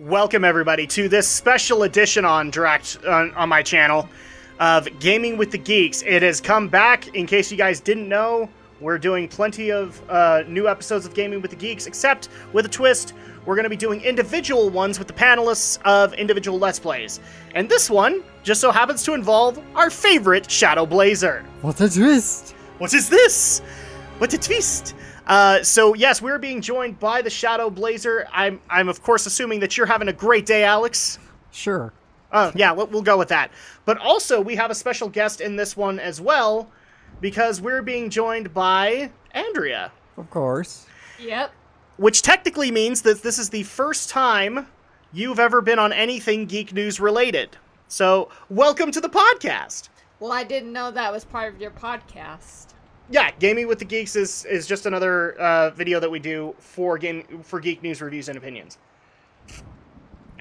Welcome everybody to this special edition on my channel of Gaming with the Geeks. It has come back. In case you guys didn't know, we're doing plenty of new episodes of Gaming with the Geeks, except with a twist. We're going to be doing individual ones with the panelists of individual Let's Plays. And this one just so happens to involve our favorite Shadow Blazer. What a twist! What is this? What a twist! So yes, we're being joined by the Shadow Blazer. I'm of course assuming that you're having a great day, Alex. Sure. Yeah, we'll go with that. But also, we have a special guest in this one as well, because we're being joined by Andrea. Of course. Yep. Which technically means that this is the first time you've ever been on anything Geek News related. So, welcome to the podcast. Well, I didn't know that was part of your podcast. Yeah, Gaming with the Geeks is just another video that we do for Geek News reviews and opinions.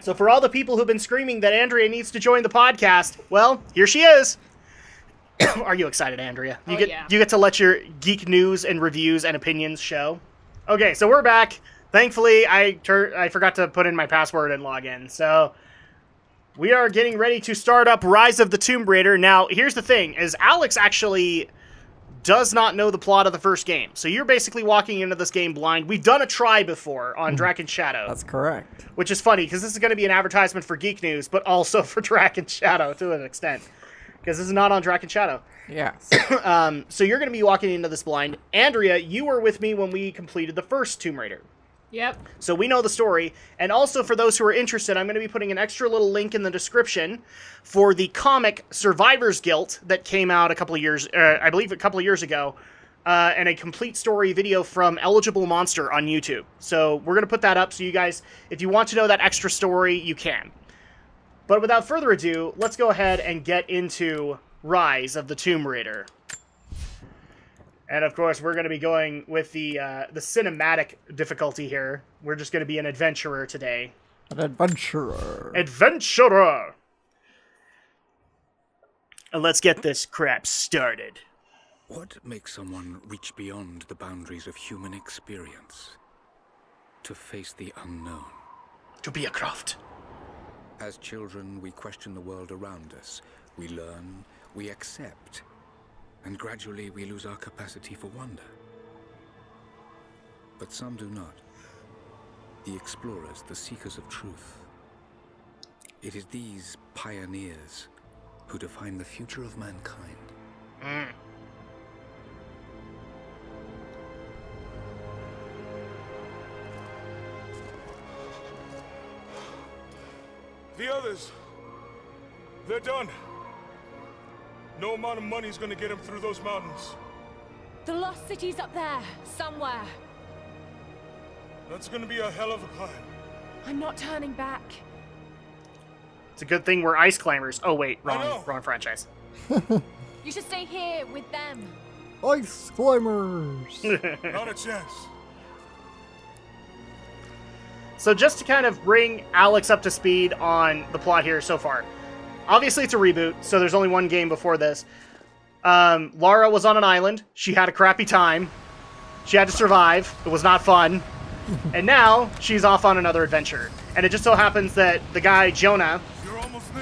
So for all the people who've been screaming that Andrea needs to join the podcast, well, here she is. Are you excited, Andrea? You get to let your Geek News and reviews and opinions show. Okay, so we're back. Thankfully, I forgot to put in my password and log in. So we are getting ready to start up Rise of the Tomb Raider. Now, here's the thing, is Alex actually does not know the plot of the first game. So you're basically walking into this game blind. We've done a try before on Dragon Shadow. That's correct. Which is funny, because this is going to be an advertisement for Geek News, but also for Dragon Shadow to an extent. Because this is not on Dragon Shadow. Yes. So you're going to be walking into this blind. Andrea, you were with me when we completed the first Tomb Raider. Yep. So we know the story. And also for those who are interested, I'm going to be putting an extra little link in the description for the comic Survivor's Guilt that came out a couple of years, I believe a couple of years ago, and a complete story video from Eligible Monster on YouTube. So we're going to put that up so you guys, if you want to know that extra story, you can. But without further ado, let's go ahead and get into Rise of the Tomb Raider. And of course, we're going to be going with the cinematic difficulty here. We're just going to be an adventurer today. An adventurer. Adventurer! And let's get this crap started. What makes someone reach beyond the boundaries of human experience? To face the unknown. To be a craft. As children, we question the world around us. We learn, we accept. And gradually we lose our capacity for wonder. But some do not. The explorers, the seekers of truth. It is these pioneers who define the future of mankind. The others, they're done. No amount of money's gonna get him through those mountains. The lost city's up there, somewhere. That's gonna be a hell of a climb. I'm not turning back. It's a good thing we're ice climbers. Oh wait, wrong franchise. You should stay here with them. Ice climbers! Not a chance. So just to kind of bring Alex up to speed on the plot here so far. Obviously, it's a reboot, so there's only one game before this. Lara was on an island. She had a crappy time. She had to survive. It was not fun. And now, she's off on another adventure. And it just so happens that the guy, Jonah,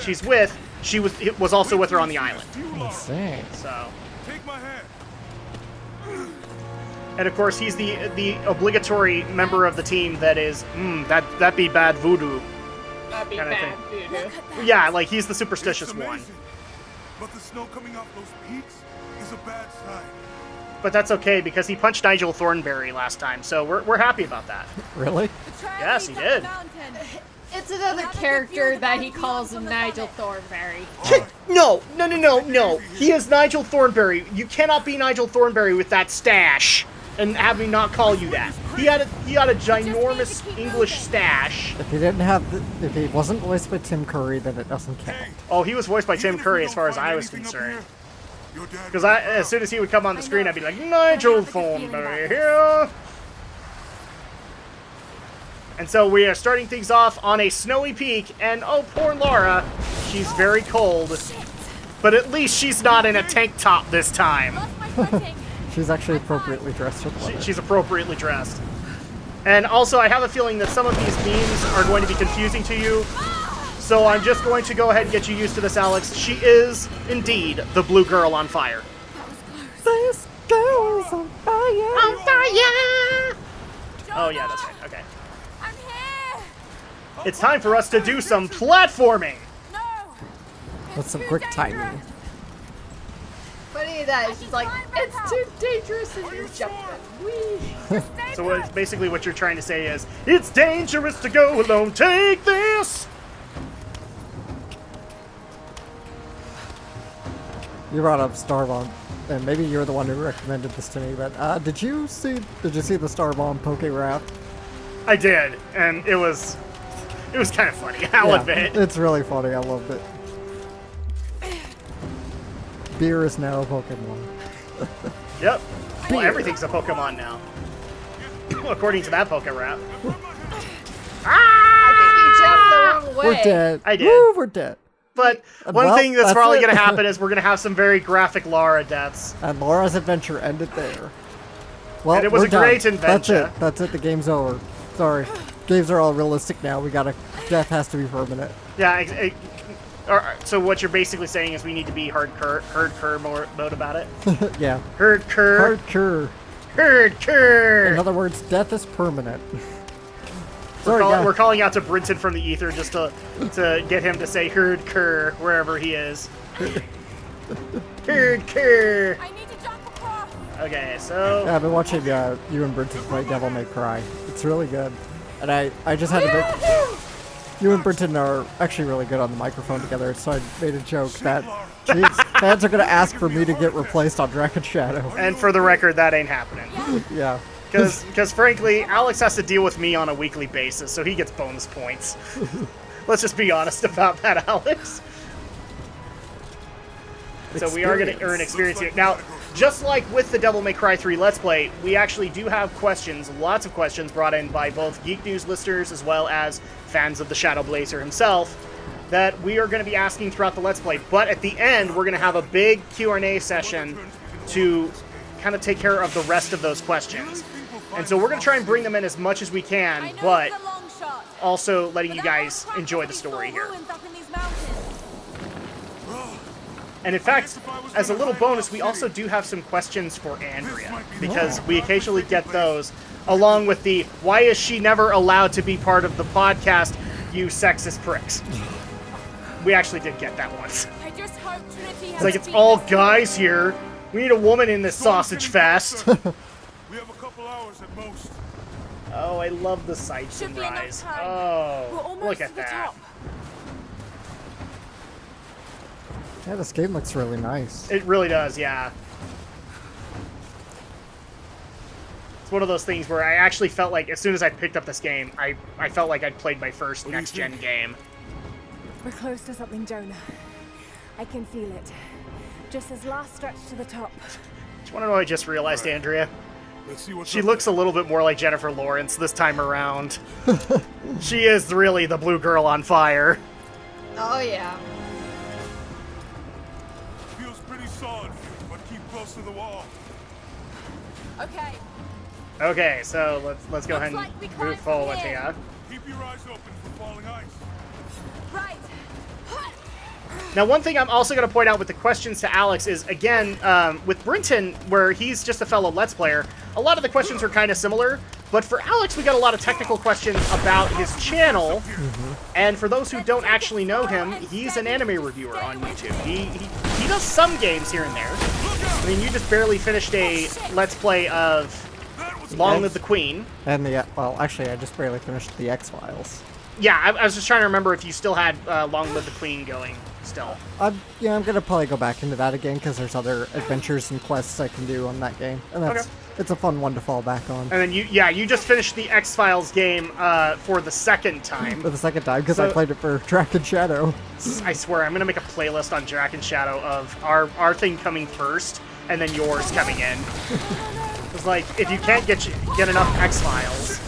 she's with, was also with her on the island. Insane. So. Take my hand. And of course, he's the obligatory member of the team that is, that be bad voodoo. That'd be bad voodoo. Yeah, like he's the superstitious one. But the snow coming off those peaks is a bad sign. But that's okay because he punched Nigel Thornberry last time, so we're happy about that. Really? Yes, he did. It's another character that he calls him Nigel Thornberry. No. He is Nigel Thornberry. You cannot be Nigel Thornberry with that stash and have me not call you that. He had a ginormous English stash. If he wasn't voiced by Tim Curry, then it doesn't count. Oh, he was voiced by Tim Curry as far as I was concerned. Because as soon as he would come on the screen, I'd be like, Nigel Thornberry here. And so we are starting things off on a snowy peak, and oh, poor Lara, she's very cold. But at least she's not in a tank top this time. She's actually appropriately dressed for the weather. She's appropriately dressed. And also, I have a feeling that some of these memes are going to be confusing to you. So I'm just going to go ahead and get you used to this, Alex. She is, indeed, the blue girl on fire. This girl is on fire. On fire! Oh, yeah, that's right. Okay. I'm here. It's time for us to do some platforming. No. With some quick timing. Funny that she's like, it's too dangerous and you're jumping. Whee! So basically what you're trying to say is, it's dangerous to go alone. Take this! You brought up Starbomb, and maybe you're the one who recommended this to me. But did you see the Starbomb Poke Rap? I did, and it was kind of funny. I'll admit. It's really funny. I loved it. Beer is now a Pokemon. Yep. Well, everything's a Pokemon now. According to that Poke Rap. I think you jumped the wrong way. We're dead. I did. Woo, we're dead. But one Well, thing that's that's probably it. going to happen is we're going to have some very graphic Lara deaths. And Laura's adventure ended there. Well, And it was we're a great done. adventure. That's it. The game's over. Sorry. Games are all realistic now. Death has to be permanent. Yeah, so what you're basically saying is we need to be hardcore mode about it? Yeah. Hardcore. Hardcore. Hardcore. In other words, death is permanent. We're calling out to Brinton from the ether just to get him to say hardcore wherever he is. Hardcore. I need to jump across. Okay, so... Yeah, I've been watching you and Brinton play Devil May Cry. It's really good. And I just had a bit... You and Brinton are actually really good on the microphone together, so I made a joke that fans are going to ask for me to get replaced on Dragon Shadow. And for the record, that ain't happening. Yeah. Because frankly, Alex has to deal with me on a weekly basis, so he gets bonus points. Let's just be honest about that, Alex. So we are going to earn experience here. Now, just like with the Devil May Cry 3 Let's Play, we actually do have questions, lots of questions brought in by both Geek News listeners as well as fans of the Shadow Blazer himself that we are going to be asking throughout the Let's Play. But at the end, we're going to have a big Q&A session to kind of take care of the rest of those questions. And so we're going to try and bring them in as much as we can, but It's a long shot. also letting you But there are guys cracks enjoy the these story small here. ruins up in these mountains. And in fact, as a little bonus, we also do have some questions for Andrea, because we occasionally get those, along with the, why is she never allowed to be part of the podcast, you sexist pricks? We actually did get that once. I just hope Trinity has It's like, it's beat all this guys here. We need a woman in this sausage fest. We have a couple hours at most. Oh, I love the sight Should be enough sunrise. time. We're Oh, almost look to at the that. top. Yeah, this game looks really nice. It really does, yeah. It's one of those things where I actually felt like as soon as I picked up this game, I felt like I'd played my first next-gen game. We're close to something, Jonah. I can feel it. Just this last stretch to the top. Do you want to know what I just realized, Andrea? Let's see what's She up looks a little bit more like Jennifer Lawrence this time around. She is really the blue girl on fire. Oh, yeah. there. Feels pretty solid, but keep close to the wall. Okay. Okay, so let's go Looks ahead like we and climb move from forward here. here. Keep your eyes open for falling ice. Right. Now, one thing I'm also going to point out with the questions to Alex is, again, with Brinton, where he's just a fellow Let's Player, a lot of the questions are kind of similar, but for Alex, we got a lot of technical questions about his channel, and for those who don't actually know him, he's an anime reviewer on YouTube. He does some games here and there. I mean, you just barely finished a Let's Play of Long Live the Queen. And well, actually, I just barely finished the X-Files. Yeah, I was just trying to remember if you still had Long Live the Queen going still. I'm gonna probably go back into that again because there's other adventures and quests I can do on that game, and it's a fun one to fall back on. And then you just finished the X-Files game for the second time. For the second time because I played it for Dragon Shadow. I swear, I'm gonna make a playlist on Dragon Shadow of our thing coming first and then yours coming in. It's like, if you can't get enough X-Files.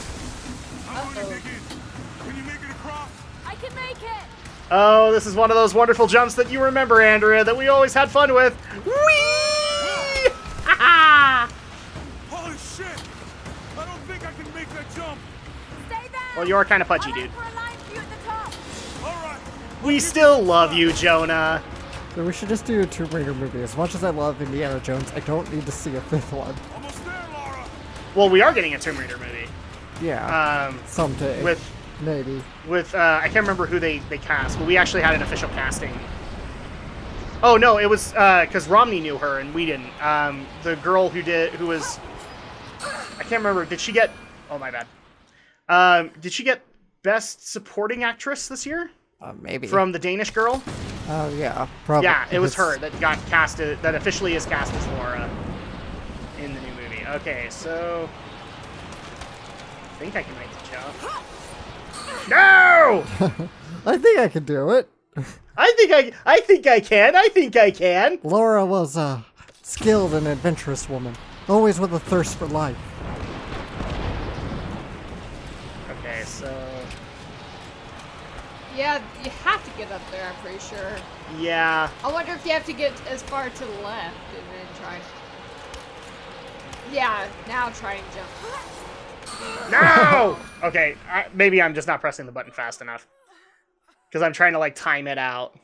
Can you make it across? I can make it. Oh, this is one of those wonderful jumps that you remember, Andrea, that we always had fun with. Whee! Ha Holy shit! I don't think I can make that jump. Well, you are kind of pudgy, dude. For a line view at the top. All right. We still love you, Jonah. So we should just do a Tomb Raider movie. As much as I love Indiana Jones, I don't need to see a fifth one. Almost there, Lara. Well, we are getting a Tomb Raider movie. Yeah. Um, Someday. Maybe. I can't remember who they cast, but we actually had an official casting. Oh no, it was because Romney knew her and we didn't. The girl who was, I can't remember. Did she get? Oh my bad. Did she get Best Supporting Actress this year? Maybe. From the Danish girl. Oh yeah, probably. Yeah, it was her that got casted. That officially is cast as Laura in the new movie. Okay, so I think I can make the jump. No! I think I can do it. I think I can. Laura was a skilled and adventurous woman, always with a thirst for life. Okay, so Yeah, you have to get up there, I'm pretty sure. yeah. I wonder if you have to get as far to the left and then try. Yeah, now try and jump. No! Okay, maybe I'm just not pressing the button fast enough. Because I'm trying to, like, time it out.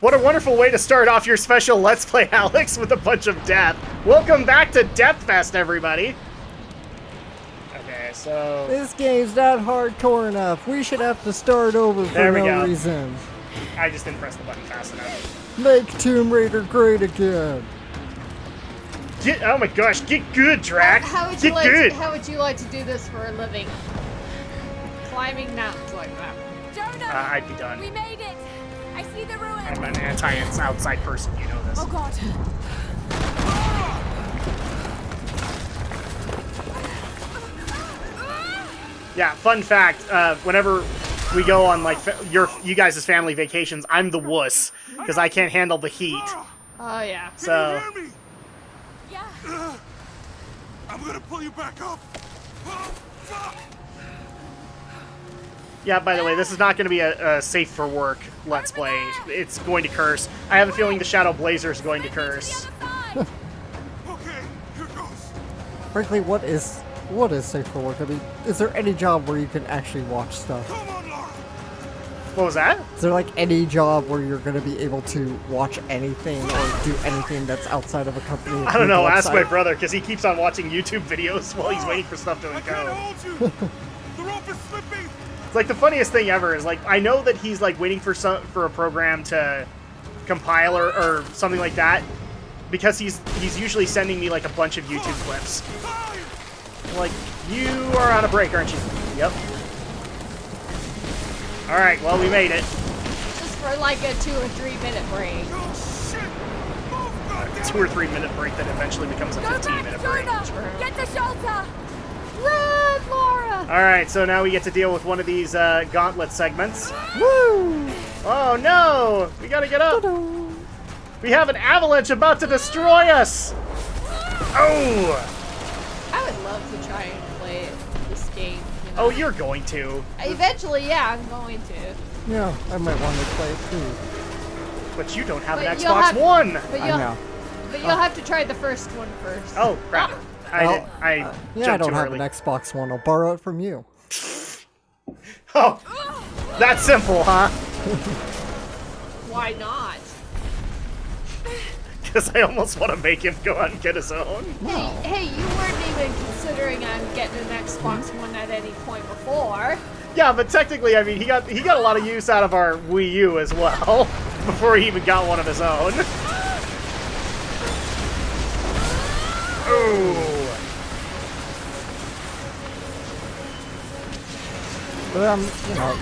What a wonderful way to start off your special Let's Play, Alex, with a bunch of death. Welcome back to Death Fest, everybody. Okay, so This game's not hardcore enough. We should have to start over for There we no go. reason. I just didn't press the button fast enough. Make Tomb Raider great again. Oh my gosh, get good, Drax. How would you Get like? good. How would you like to do this for a living? Climbing mountains like that. Jonah! I'd be done. We made it! I see the ruins! I'm an outside person, you know this. Oh god. Yeah, fun fact, whenever we go on, like, you guys' family vacations, I'm the wuss, because I can't handle the heat. Oh yeah. So, Can you hear me? Yeah. I'm gonna pull you back up. Oh, fuck. yeah, by the way, this is not going to be a safe for work Let's Play. It's going to curse. I have a feeling the Shadow Blazer is going to curse. Okay, here goes. Frankly, what is safe for work? I mean, is there any job where you can actually watch stuff? Come on, Lara. What was that? Is there like any job where you're going to be able to watch anything or do anything that's outside of a company? I don't know, ask my website? brother, because he keeps on watching YouTube videos while he's waiting for stuff to I can't go. hold you. The rope is slipping. It's like the funniest thing ever is, like, I know that he's, like, waiting for a program to compile or something like that, because he's usually sending me, like, a bunch of YouTube clips. I'm like, you are on a break, aren't you? Yep. Alright, well, we made it. Just for like a 2 or 3 minute break. Oh, shit. Move, goddamn. 2 or 3 minute break that eventually becomes a Go 15-minute back, break. Jonah! Get to shelter! Run, Laura! Alright, so now we get to deal with one of these gauntlet segments. Woo! Oh no! We gotta get up! We have an avalanche about to destroy us! Oh! I would love to try and play this game. You know? Oh, you're going to. Eventually, yeah, I'm going to. Yeah, I might want to play it too. But you don't have an But you'll Xbox have- One! But I you'll, know. but you'll have to try the first one first. Oh, crap. I Well, jumped Yeah, I don't too have early. an Xbox One. I'll borrow it from you. Oh! That's simple, huh? Why not? Because I almost want to make him go out and get his own. Hey, you weren't even considering on getting an Xbox One at any point before. Yeah, but technically, I mean, he got a lot of use out of our Wii U as well, before he even got one of his own. Ooh. But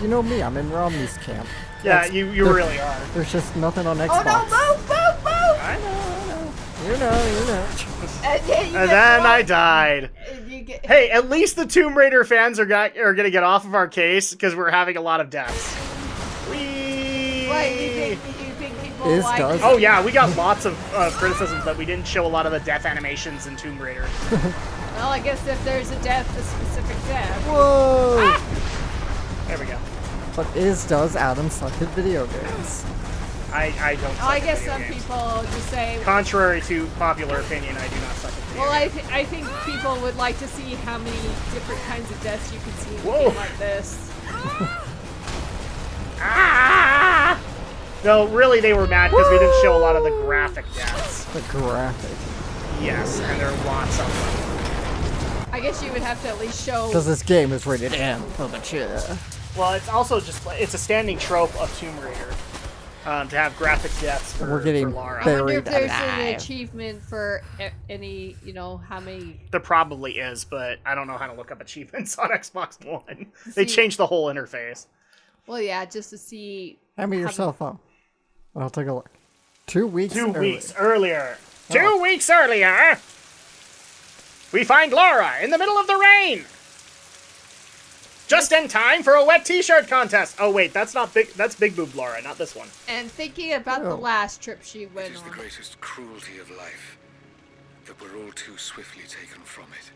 you know me. I'm in Romney's camp. Yeah, That's- you there- really are. There's just nothing on Xbox. Oh no, move, move, move! I know. You know. And then, you And get then I one, died. and you get, Hey, at least the Tomb Raider fans are gonna get off of our case because we're having a lot of deaths. Whee! What, you think people Is like does. Oh yeah, we got lots of criticisms that we didn't show a lot of the death animations in Tomb Raider. Well, I guess if there's a death, a specific death. Whoa! There we go. But does Adam suck at video games? I don't suck I at guess video some games. people just say. Contrary to popular opinion, I do not suck at video Well, games. I think people would like to see how many different kinds of deaths you can see in a Whoa. game like this. Ah! No, really, they were mad because we didn't show a lot of the graphic deaths. The graphic. Yes, and there are lots of them. I guess you would have to at least show. Because this game is rated M for mature. Well, it's also just it's a standing trope of Tomb Raider to have graphic deaths for, We're getting for Lara. I wonder if buried there's an alive. achievement for any, how many. There probably is, but I don't know how to look up achievements on Xbox One. They See- changed the whole interface. Well, yeah, just to see. Hand me your how cell phone. I'll take a look. 2 weeks 2 early. weeks earlier. 2 weeks earlier, we find Lara in the middle of the rain. Just in time for a wet t-shirt contest. Oh wait, that's not big. That's Big Boob Lara, not this one. And thinking about the Oh. last trip she It went is the on. greatest cruelty of life that we're all too swiftly taken from it.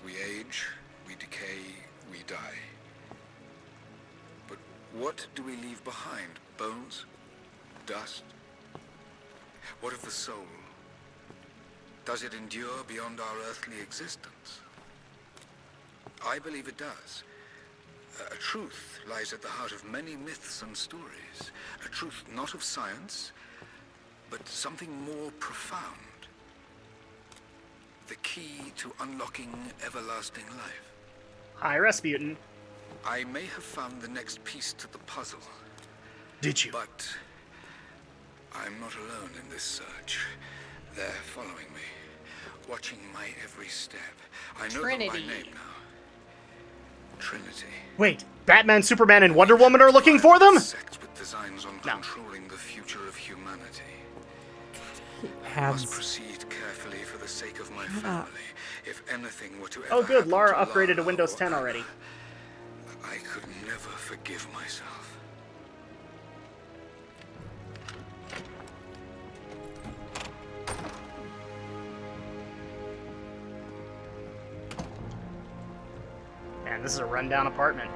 We age, we decay, we die. But what do we leave behind? Bones? Dust? What of the soul? Does it endure beyond our earthly existence? I believe it does. A truth lies at the heart of many myths and stories. A truth not of science, but something more profound. The key to unlocking everlasting life. Hi, Rasputin. I may have found the next piece to the puzzle, Did you? but I'm not alone in this search. They're following me, watching my every step. I know them by Trinity. name now. Trinity. Wait, Batman, Superman, and Wonder Woman are looking for them? Sect with designs on No. controlling the future of humanity. Must Has proceed carefully for the sake of my family. If anything were to ever Oh good, happen Lara to upgraded to Lara Windows or 10 Anna, already. I could never forgive myself. Man, this is a rundown apartment.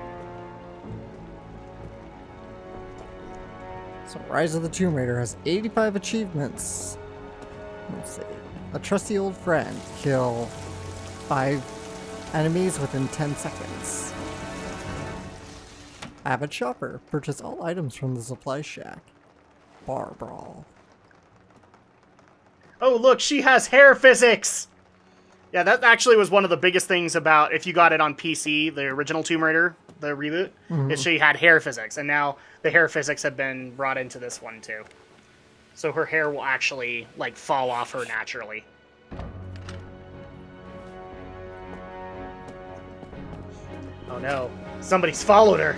So Rise of the Tomb Raider has 85 achievements. Let's see. A trusty old friend. Kill 5 enemies within 10 seconds. Avid shopper. Purchase all items from the supply shack. Bar brawl. Oh look, she has hair physics! Yeah, that actually was one of the biggest things about if you got it on PC, the original Tomb Raider, the reboot, is she had hair physics, and now the hair physics have been brought into this one too. So her hair will actually, like, fall off her naturally. Oh no, somebody's followed her.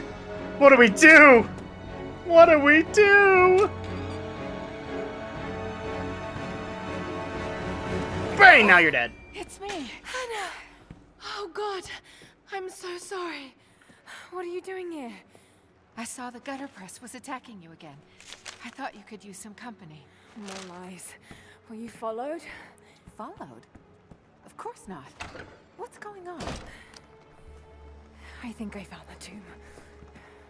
What do we do? What do we do? Bang, now you're dead. It's me. Hannah! Oh god, I'm so sorry. What are you doing here? I saw the gutter press was attacking you again. I thought you could use some company. No lies. Were you followed? Followed? Of course not. What's going on? I think I found the tomb.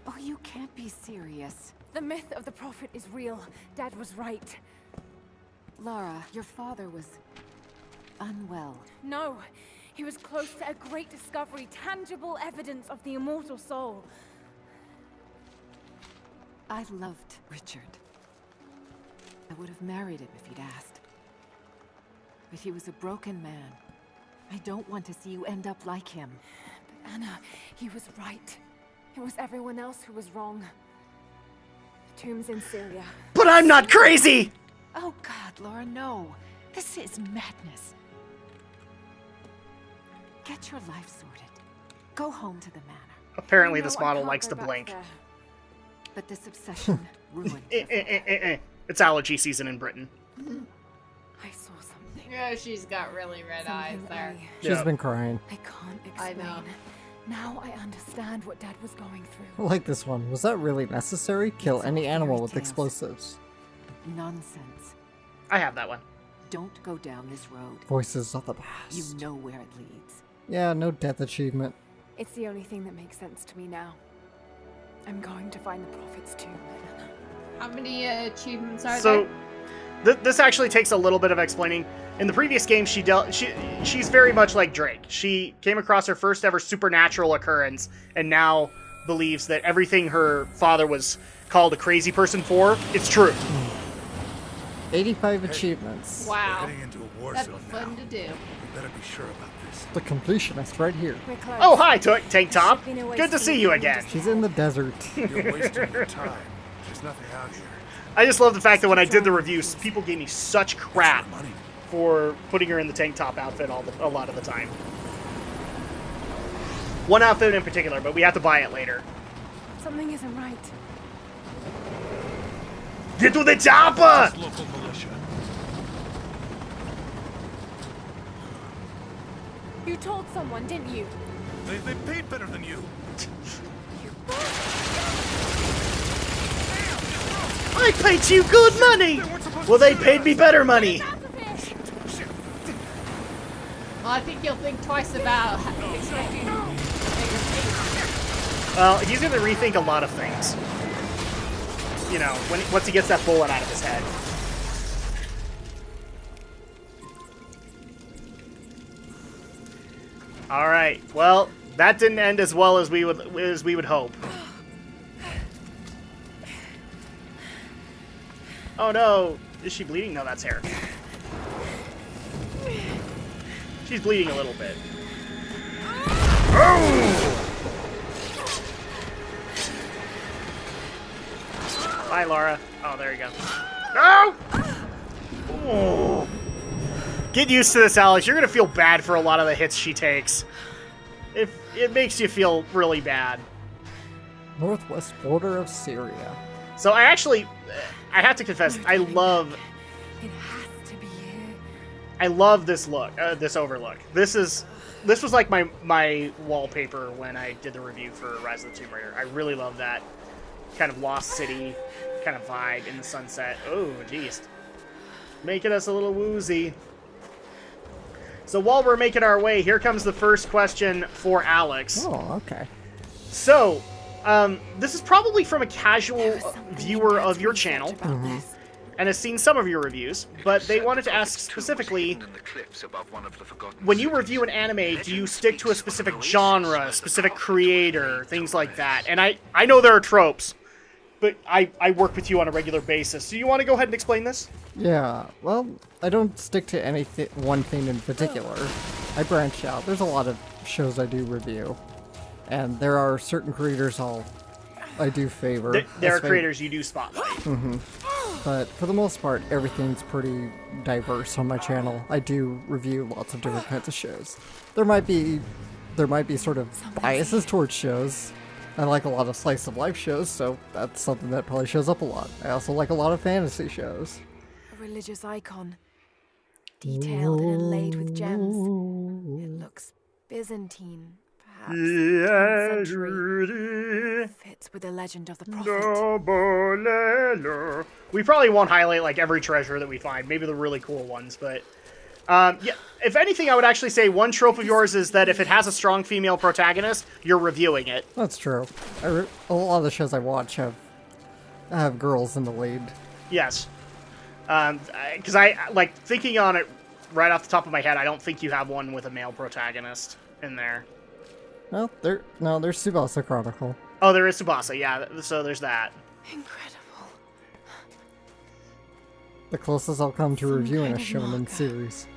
Oh, you can't be serious. The myth of the prophet is real. Dad was right. Lara, your father was unwell. No, he was close to a great discovery, tangible evidence of the immortal soul. I loved Richard. I would have married him if he'd asked. But he was a broken man. I don't want to see you end up like him. But Anna, he was right. It was everyone else who was wrong. The tomb's in Syria. But I'm not crazy! Oh God, Laura, no. This is madness. Get your life sorted. Go home to the manor. Apparently I know this I model can't likes go to back blink. there. But this obsession ruined everything. It's allergy season in Britain. I saw something. Yeah, she's got really red eyes Something there. She's Yeah. been crying. I can't I explain. know. Now I understand what Dad was going through. I like this one. Was that really necessary? Kill It's any all animal fairy with tales. explosives. Nonsense. I have that one. Don't go down this road. Voices of the You past. know where it leads. Yeah, no death achievement. It's the only thing that makes sense to me now. I'm going to find the Prophet's tomb. How many achievements are So, there? this actually takes a little bit of explaining. In the previous game, she's very much like Drake. She came across her first ever supernatural occurrence, and now believes that everything her father was called a crazy person for, it's true. 85 achievements. Wow. Heading into a war That's zone fun now. to do. We better be sure about this. The completionist right here. We're close. Oh, hi, Tank Top. Good to see you again. She's in the desert. You're wasting your time. There's nothing out here. I just love the fact that when I did the reviews, people gave me such crap Money. for putting her in the tank top outfit a lot of the time. One outfit in particular, but we have to buy it later. Something isn't right. Get to the chopper! Local militia. You told someone, didn't you? They paid better than you. I paid you good money! Well, they paid me better money. Well, I think you'll think twice about expecting bigger pay. Well, he's going to rethink a lot of things. You know, once he gets that bullet out of his head. All right. Well, that didn't end as well as we would hope. Oh no! Is she bleeding? No, that's hair. She's bleeding a little bit. Bye, Lara. Oh, there you go. No! Oh. Get used to this, Alex. You're gonna feel bad for a lot of the hits she takes. It makes you feel really bad. Northwest border of Syria. So I have to confess, I love It has to be here. I love this look, this overlook. This was like my wallpaper when I did the review for Rise of the Tomb Raider. I really love that kind of Lost City kind of vibe in the sunset. Oh, geez. Making us a little woozy. So while we're making our way, here comes the first question for Alex. Oh, okay. So, this is probably from a casual viewer of your channel and has seen some of your reviews, but they wanted to ask specifically, when you review an anime, do you stick to a specific genre, specific creator, things like that? And I know there are tropes, but I work with you on a regular basis. Do you want to go ahead and explain this? Yeah, well, I don't stick to one thing in particular. I branch out. There's a lot of shows I do review, and there are certain creators I do favor. There are creators you do spotlight. But for the most part, everything's pretty diverse on my channel. I do review lots of different kinds of shows. There might be sort of biases towards shows. I like a lot of slice of life shows, so that's something that probably shows up a lot. I also like a lot of fantasy shows. A religious icon. Detailed and inlaid with gems. It looks Byzantine, perhaps. 10th century. Fits with the legend of the Prophet. We probably won't highlight like every treasure that we find, maybe the really cool ones, but yeah, if anything, I would actually say one trope of yours is that if it has a strong female protagonist, you're reviewing it. That's true. A lot of the shows I watch have girls in the lead. Yes. Because I like thinking on it right off the top of my head, I don't think you have one with a male protagonist in there. Well, there's Tsubasa Chronicle. Oh, there is Tsubasa, yeah, so there's that. Incredible. The closest I'll come to Some reviewing a kind of shonen marker. series.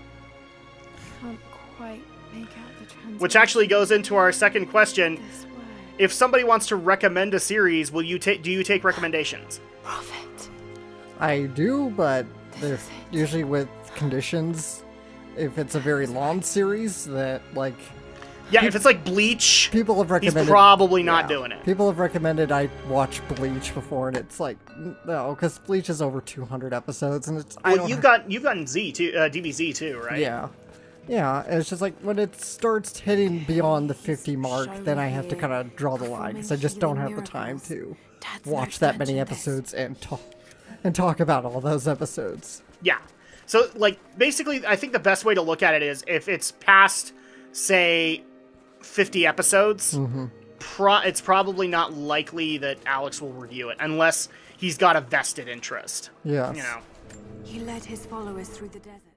Can't quite make out the translation. Which actually goes into our second question. This word. If somebody wants to recommend a series, do you take recommendations? Prophet. I do, but they're is it. usually with conditions. If it's a very long series that, like, Yeah, if it's like Bleach, people have he's recommended... probably not doing it. People have recommended I watch Bleach before, and it's like, no, because Bleach is over 200 episodes, and it's... Well, you've gotten Z too, DBZ too, right? Yeah. Yeah, and it's just like, when it starts hitting beyond the 50 mark, then I have to kind of draw the line, because I just don't have the time to watch that many episodes and talk about all those episodes. Yeah. So, like, basically, I think the best way to look at it is if it's past, say, 50 episodes, it's probably not likely that Alex will review it unless he's got a vested interest. Yes. You know. He led his followers through the desert.